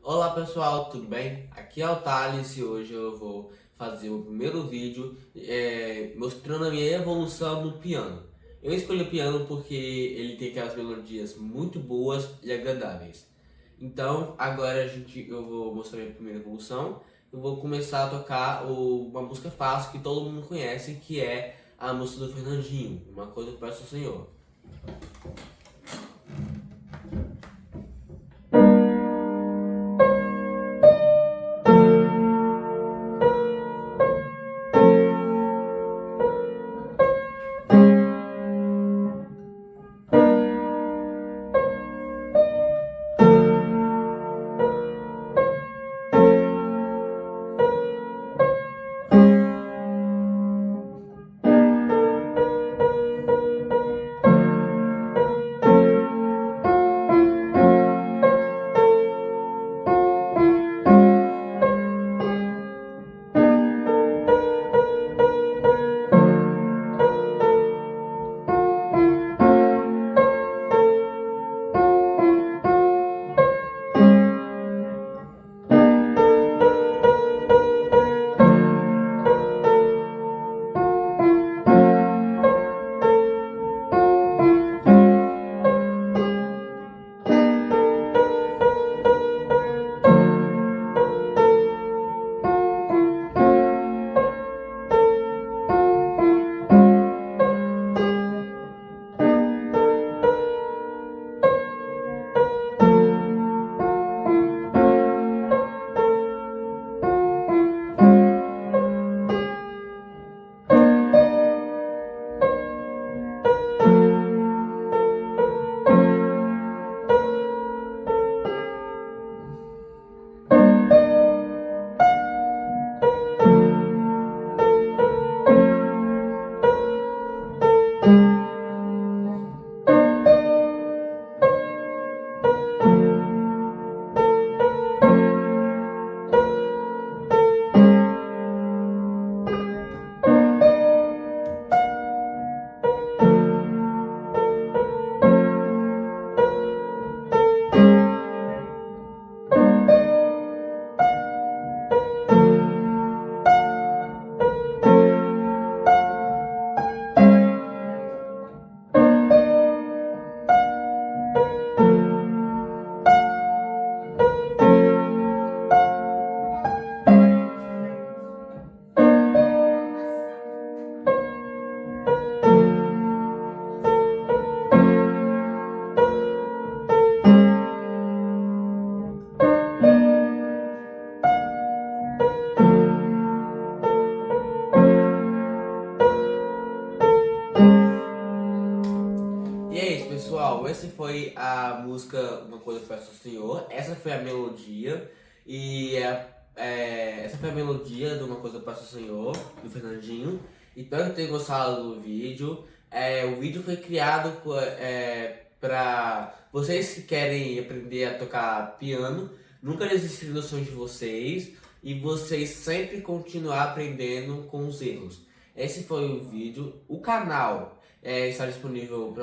Olá pessoal, tudo bem? Aqui é o Thales e hoje eu vou fazer o primeiro vídeo mostrando a minha evolução no piano. Eu escolhi o piano porque ele tem aquelas melodias muito boas e agradáveis. Então agora eu vou mostrar minha primeira evolução. Eu vou começar a tocar uma música fácil que todo mundo conhece, que é a música do Fernandinho, Uma Coisa Eu Peço ao Senhor. E é isso, pessoal. Essa foi a música Uma Coisa Eu Peço ao Senhor. Essa foi a melodia. Essa foi a melodia de Uma Coisa Eu Peço ao Senhor, do Fernandinho. Espero que tenham gostado do vídeo. O vídeo foi criado para vocês que querem aprender a tocar piano. Nunca desistir do sonho de vocês. E vocês sempre continuar aprendendo com os erros. Esse foi o vídeo. O canal está disponível para